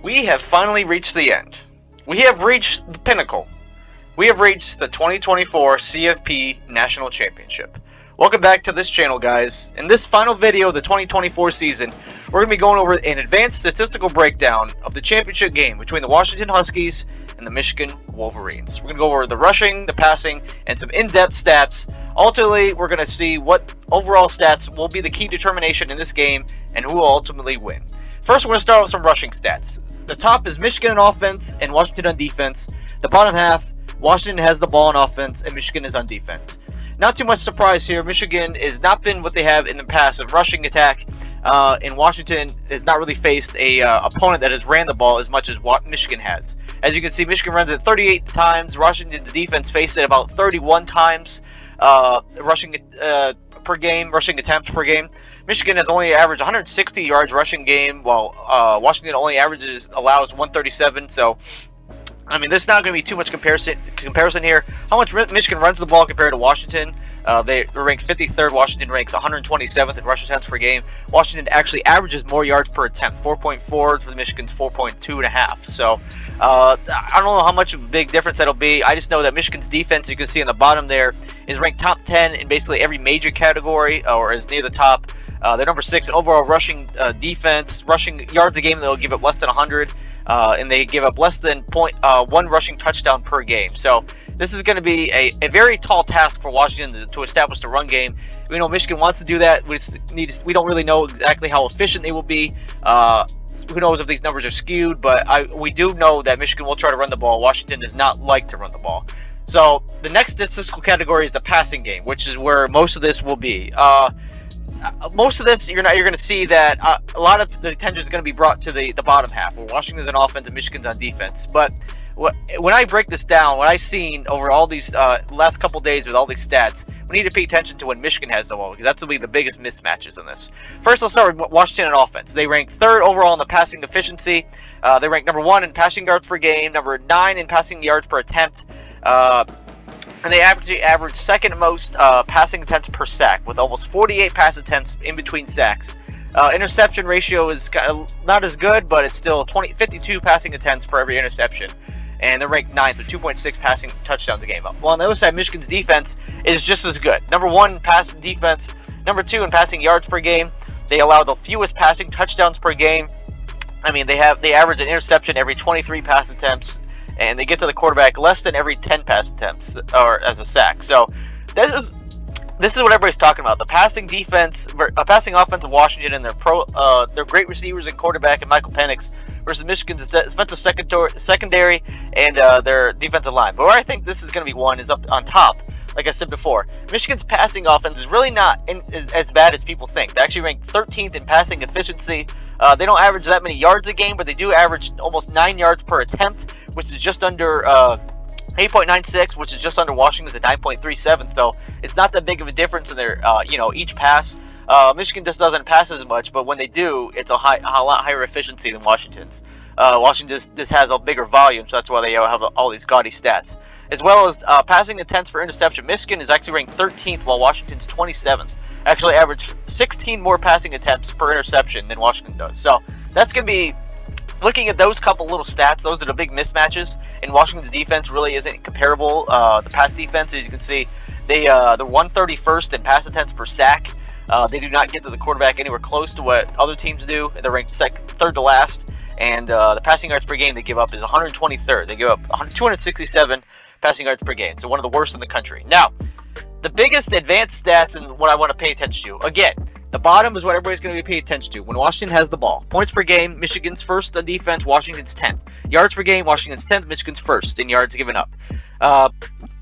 We have finally reached the end. We have reached the pinnacle. We have reached the 2024 CFP National Championship. Welcome back to this channel, guys. In this final video of the 2024 season, we're going to be going over an advanced statistical breakdown of the championship game between the Washington Huskies and the Michigan Wolverines. We're going to go over the rushing, the passing, and some in-depth stats. Ultimately, we're going to see what overall stats will be the key determination in this game and who will ultimately win. First, we're going to start with some rushing stats. The top is Michigan on offense and Washington on defense. The bottom half, Washington has the ball on offense and Michigan is on defense. Not too much surprise here. Michigan has not been what they have in the past of rushing attack. And Washington has not really faced a opponent that has ran the ball as much as what Michigan has. As you can see, Michigan runs it 38 times. Washington's defense faced it about 31 times rushing per game, rushing attempts per game. Michigan has only averaged 160 yards rushing game, while Washington only allows 137. So, I mean, there's not going to be too much comparison here. How much Michigan runs the ball compared to Washington? They ranked 53rd. Washington ranks 127th in rush attempts per game. Washington actually averages more yards per attempt, 4.4 for the Michigan's 4.2.5. So, I don't know how much of a big difference that'll be. I just know that Michigan's defense, you can see on the bottom there, is ranked top 10 in basically every major category, or is near the top. They're number 6 in overall rushing defense, rushing yards a game. They'll give up less than 100, and they give up less than 1 rushing touchdown per game. So this is going to be a very tall task for Washington to establish the run game. We know Michigan wants to do that. We don't really know exactly how efficient they will be. Who knows if these numbers are skewed, but we do know that Michigan will try to run the ball. Washington does not like to run the ball. So the next statistical category is the passing game, which is where most of this will be. Most of this, you're going to see that a lot of the attention is going to be brought to the bottom half, where Washington's on offense and Michigan's on defense. But when I break this down, what I've seen over all these last couple days with all these stats, we need to pay attention to when Michigan has the ball, because that's going to be the biggest mismatches in this. First, let's start with Washington on offense. They rank 3rd overall in the passing efficiency. They rank number 1 in passing yards per game, number 9 in passing yards per attempt. And they average 2nd most passing attempts per sack, with almost 48 pass attempts in between sacks. Interception ratio is not as good, but it's still 52 passing attempts per every interception. And they're ranked 9th with 2.6 passing touchdowns a game. Well, on the other side, Michigan's defense is just as good. Number 1 in passing defense, number 2 in passing yards per game. They allow the fewest passing touchdowns per game. I mean, they average an interception every 23 pass attempts, and they get to the quarterback less than every 10 pass attempts or as a sack. So this is what everybody's talking about. The passing offense of Washington and their great receivers and quarterback and Michael Penix versus Michigan's defensive secondary and their defensive line. But where I think this is going to be won is up on top. Like I said before, Michigan's passing offense is really not as bad as people think. They actually rank 13th in passing efficiency. They don't average that many yards a game, but they do average almost 9 yards per attempt, which is just under 8.96, which is just under Washington's at 9.37. So it's not that big of a difference in their, each pass. Michigan just doesn't pass as much, but when they do, it's a lot higher efficiency than Washington's. Washington just has a bigger volume, so that's why they have all these gaudy stats. As well as passing attempts per interception, Michigan is actually ranked 13th, while Washington's 27th. Actually averaged 16 more passing attempts per interception than Washington does. So that's going to be, looking at those couple little stats, those are the big mismatches. And Washington's defense really isn't comparable. The pass defense, as you can see, they're 131st in pass attempts per sack. They do not get to the quarterback anywhere close to what other teams do. They're ranked 3rd to last. And the passing yards per game they give up is 123rd. They give up 267 passing yards per game. So one of the worst in the country. Now, the biggest advanced stats and what I want to pay attention to. Again, the bottom is what everybody's going to be paying attention to. When Washington has the ball. Points per game, Michigan's 1st on defense, Washington's 10th. Yards per game, Washington's 10th, Michigan's 1st in yards given up.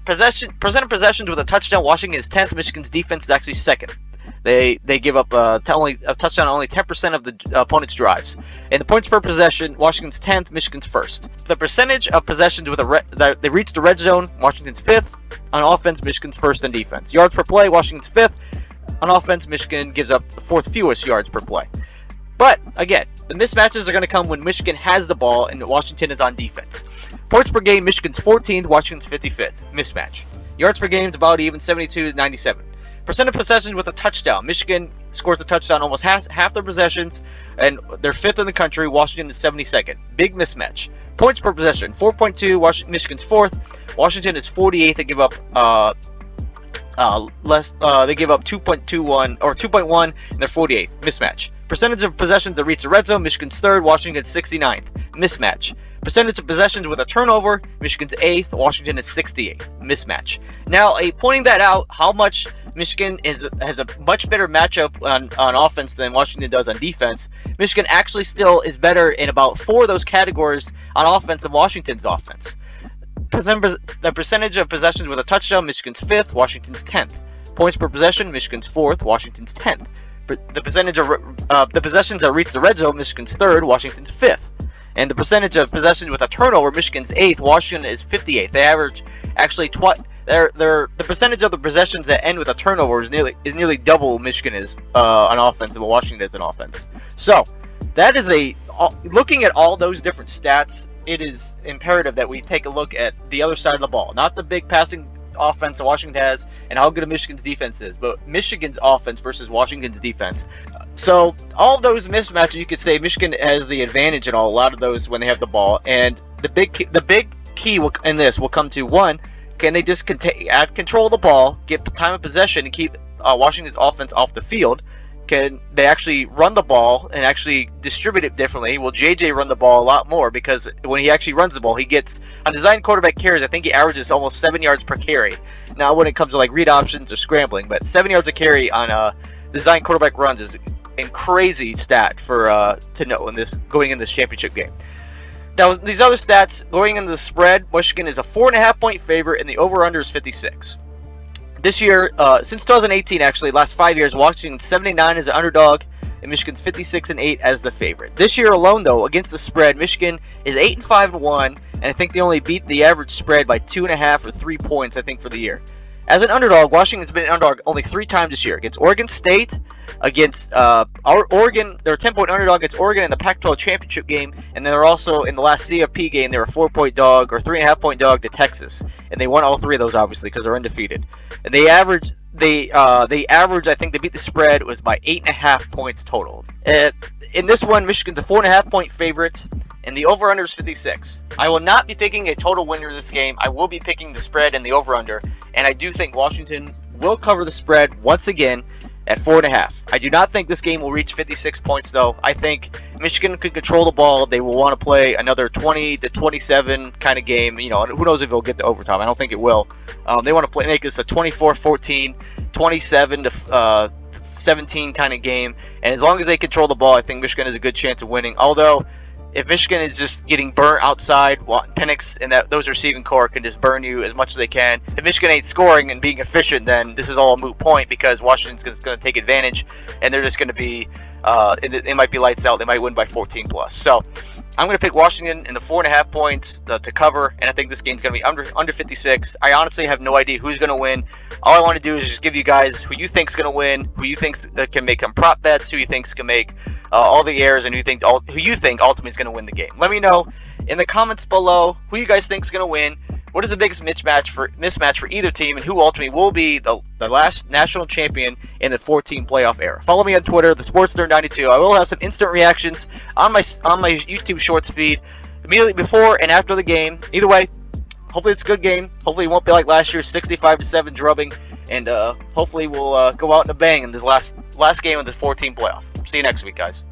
Percentage possessions with a touchdown, Washington is 10th, Michigan's defense is actually 2nd. They give up a touchdown on only 10% of the opponent's drives. And the points per possession, Washington's 10th, Michigan's 1st. The percentage of possessions with they reach the red zone, Washington's 5th. On offense, Michigan's 1st on defense. Yards per play, Washington's 5th. On offense, Michigan gives up the 4th fewest yards per play. But, again, the mismatches are going to come when Michigan has the ball and Washington is on defense. Points per game, Michigan's 14th, Washington's 55th. Mismatch. Yards per game is about even, 72 to 97. Percent of possessions with a touchdown. Michigan scores a touchdown almost half their possessions, and they're 5th in the country. Washington is 72nd. Big mismatch. Points per possession, 4.2. Michigan's 4th. Washington is 48th. They give up they give up 2.21 or 2.1, and they're 48th. Mismatch. Percentage of possessions that reach the red zone. Michigan's 3rd. Washington's 69th. Mismatch. Percentage of possessions with a turnover. Michigan's 8th. Washington is 68th. Mismatch. Now, pointing that out, how much Michigan has a much better matchup on offense than Washington does on defense. Michigan actually still is better in about 4 of those categories on offense than Washington's offense. The percentage of possessions with a touchdown, Michigan's 5th, Washington's 10th. Points per possession, Michigan's 4th, Washington's 10th. The percentage of the possessions that reach the red zone, Michigan's 3rd, Washington's 5th. And the percentage of possessions with a turnover, Michigan's 8th, Washington is 58th. They average actually the percentage of the possessions that end with a turnover is nearly double Michigan is on offense and what Washington is on offense. So that is looking at all those different stats. It is imperative that we take a look at the other side of the ball, not the big passing offense that Washington has and how good Michigan's defense is, but Michigan's offense versus Washington's defense. So all of those mismatches, you could say Michigan has the advantage in a lot of those when they have the ball. And the big key in this will come to, one, can they just have control of the ball, get time of possession, and keep Washington's offense off the field? Can they actually run the ball and actually distribute it differently? Will JJ run the ball a lot more? Because when he actually runs the ball, he gets, on design quarterback carries, I think he averages almost 7 yards per carry. Now, when it comes to like read options or scrambling, but 7 yards a carry on design quarterback runs is a crazy stat for to know going in this championship game. Now, these other stats going into the spread, Michigan is a 4.5-point favorite, and the over/under is 56. This year, since 2018, actually, last 5 years, Washington's 79 as an underdog, and Michigan's 56-8 as the favorite. This year alone, though, against the spread, Michigan is 8-5-1, and I think they only beat the average spread by 2.5 or 3 points, I think, for the year. As an underdog, Washington's been an underdog only 3 times this year. Against Oregon State, against Oregon, they're a 10-point underdog against Oregon in the Pac-12 championship game, and they're also in the last CFP game, they were a 4-point dog or 3.5-point dog to Texas, and they won all 3 of those obviously because they're undefeated. And they average, I think they beat the spread was by 8.5 points total. In this one, Michigan's a 4.5-point favorite, and the over/under is 56. I will not be picking a total winner of this game. I will be picking the spread and the over/under, and I do think Washington will cover the spread once again at 4.5. I do not think this game will reach 56 points, though. I think Michigan could control the ball. They will want to play another 20-27 kind of game. You know, who knows if it'll get to overtime. I don't think it will. They want to make this a 24-14, 27-17 kind of game. And as long as they control the ball, I think Michigan has a good chance of winning. Although, if Michigan is just getting burnt outside, Penix and those receiving core can just burn you as much as they can. If Michigan ain't scoring and being efficient, then this is all a moot point because Washington's going to take advantage, and they're just going to be, it might be lights out. They might win by 14 plus. So I'm going to pick Washington in the 4.5 points to cover, and I think this game's going to be under 56. I honestly have no idea who's going to win. All I want to do is just give you guys who you think's going to win, who you think can make some prop bets, who you think's can make all the errors, and who you think ultimately is going to win the game. Let me know in the comments below who you guys think is going to win. What is the biggest mismatch for either team, and who ultimately will be the last national champion in the 14 playoff era? Follow me on Twitter, the SportsNerd92. I will have some instant reactions on my YouTube Shorts feed immediately before and after the game. Either way, hopefully it's a good game. Hopefully it won't be like last year's 65-7 drubbing, and hopefully we'll go out in a bang in this last game of the 14 playoff. See you next week, guys.